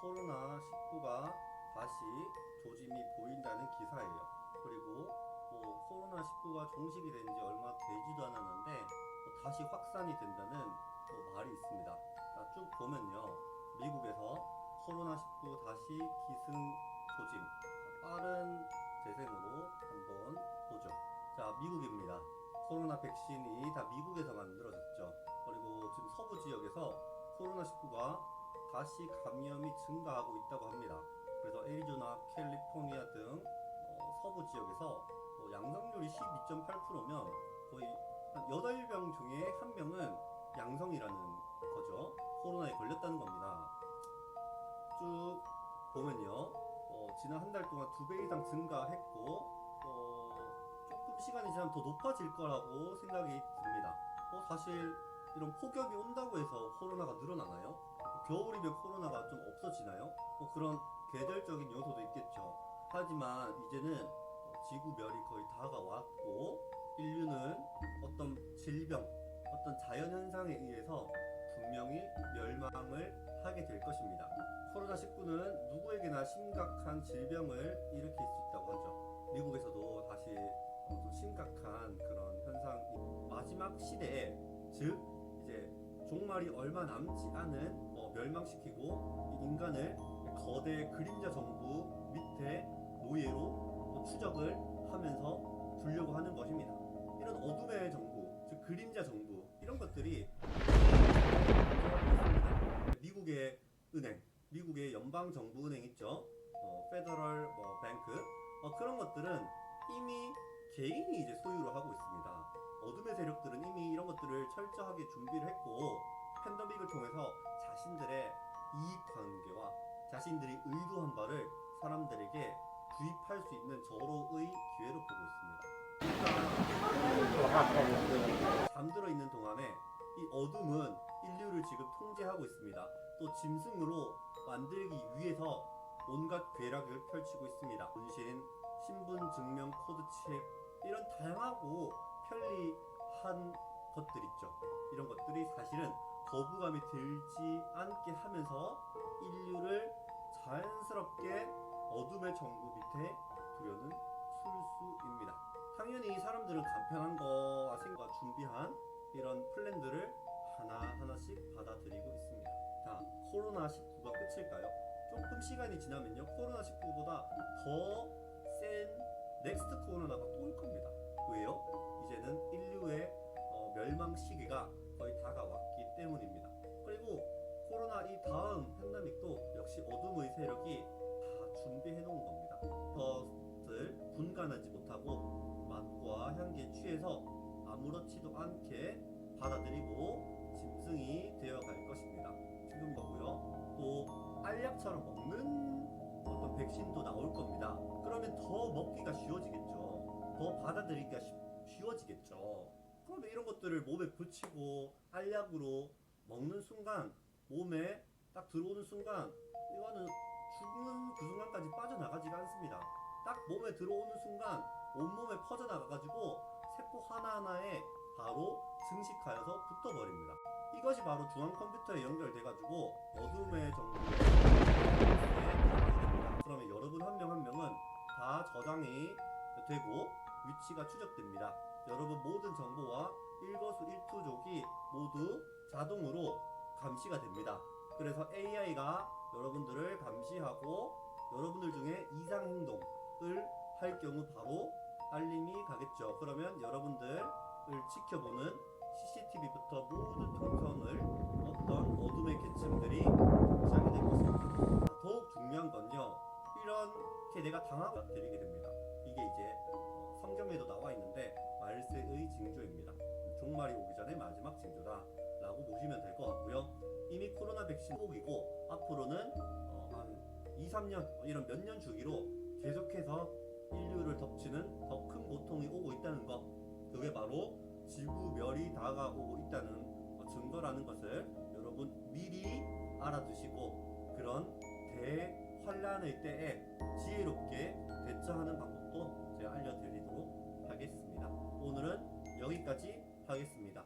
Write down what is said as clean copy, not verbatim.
코로나19가 다시 조짐이 보인다는 기사예요. 그리고 코로나19가 종식이 된 지 얼마 되지도 않았는데 다시 확산이 된다는 말이 있습니다. 자, 쭉 보면요. 미국에서 코로나19 다시 기승 조짐, 빠른 재생으로 한번 보죠. 자, 미국입니다. 코로나 백신이 다 미국에서 만들어졌죠. 그리고 지금 서부 지역에서 코로나19가 다시 감염이 증가하고 있다고 합니다. 그래서 애리조나, 캘리포니아 등 서부 지역에서 양성률이 12.8%면 거의 한 8명 중에 1명은 양성이라는 거죠. 코로나에 걸렸다는 겁니다. 쭉 보면요. 지난 한 달 동안 2배 이상 증가했고 조금 시간이 지나면 더 높아질 거라고 생각이 듭니다. 사실 이런 폭염이 온다고 해서 코로나가 늘어나나요? 겨울이면 코로나가 좀 없어지나요? 그런 계절적인 요소도 있겠죠. 하지만 이제는 지구멸이 거의 다가왔고 인류는 어떤 질병, 어떤 자연현상에 의해서 분명히 멸망을 하게 될 것입니다. 코로나19는 누구에게나 심각한 질병을 일으킬 수 있다고 하죠. 미국에서도 다시 좀 심각한 그런 현상, 마지막 시대에, 즉 이제 종말이 얼마 남지 않은 멸망시키고 인간을 거대 그림자 정부 밑에 노예로 추적을 하면서 두려고 하는 것입니다. 이런 어둠의 정부, 즉 그림자 정부, 이런 것들이 미국의 은행, 미국의 연방정부은행 있죠. 페더럴 뱅크, 그런 것들은 이미 개인이 이제 소유를 하고 있습니다. 어둠의 세력들은 이미 이런 것들을 철저하게 준비를 했고 팬데믹을 통해서 자신들의 이익관계와 자신들이 의도한 바를 사람들에게 주입할 수 있는 절호의 기회로 보고 있습니다. 잠들어 있는 동안에 이 어둠은 인류를 지금 통제하고 있습니다. 또 짐승으로 만들기 위해서 온갖 괴락을 펼치고 있습니다. 문신, 신분증명 코드 칩, 이런 다양하고 편리한 것들 있죠. 이런 것들이 사실은 거부감이 들지 않게 하면서 인류를 자연스럽게 어둠의 정부 밑에 두려는 술수입니다. 당연히 사람들은 간편한 거와 생각 준비한 이런 플랜들을 하나하나씩 받아들이고 있습니다. 자, 코로나19가 끝일까요? 조금 시간이 지나면요, 코로나19보다 더 센 넥스트 코로나가 또 올 겁니다. 왜요? 이제는 인류의 멸망 시기가 거의 다가왔기 때문입니다. 그리고 코로나 이 다음 팬데믹도 역시 어둠의 세력이 다 준비해 놓은 겁니다. 그것을 분간하지 못하고 맛과 향기에 취해서 아무렇지도 않게 받아들이고 짐승이 되어갈 것입니다. 지금 거고요. 또 알약처럼 먹는 어떤 백신도 나올 겁니다. 그러면 더 먹기가 쉬워지겠죠. 더 받아들이기가 쉬워지겠죠. 그러면 이런 것들을 몸에 붙이고 알약으로 먹는 순간, 몸에 딱 들어오는 순간 이거는 죽는 그 순간까지 빠져나가지가 않습니다. 딱 몸에 들어오는 순간 온몸에 퍼져나가가지고 세포 하나하나에 바로 증식하여서 붙어버립니다. 이것이 바로 중앙 컴퓨터에 연결돼가지고 어둠의 정보에 들어가게 됩니다. 그러면 여러분 한 명 한 명은 다 저장이 되고 위치가 추적됩니다. 여러분 모든 정보와 일거수일투족이 모두 자동으로 감시가 됩니다. 그래서 AI가 여러분들을 감시하고 여러분들 중에 이상 행동을 할 경우 바로 알림이 가겠죠. 그러면 여러분들을 지켜보는 CCTV부터 모든 동선을 어떤 어둠의 계층들이 감시하게 될 것입니다. 더욱 중요한 건요, 이렇게 내가 당하고 드리게 됩니다. 이게 이제 성경에도 나와 있는데 말세의 징조입니다. 종말이 오기 전에 마지막 징조다 라고 보시면 될 것 같고요. 이미 코로나 백신 후기고 앞으로는 한 2-3년 이런 몇 년 주기로 계속해서 인류를 덮치는 더 큰 고통이 오고 있다는 것, 그게 바로 지구멸이 다가오고 있다는 증거라는 것을 여러분 미리 알아두시고 그런 대환란의 때에 지혜롭게 대처하는 방법도 제가 알려드리도록 하겠습니다. 오늘은 여기까지 하겠습니다.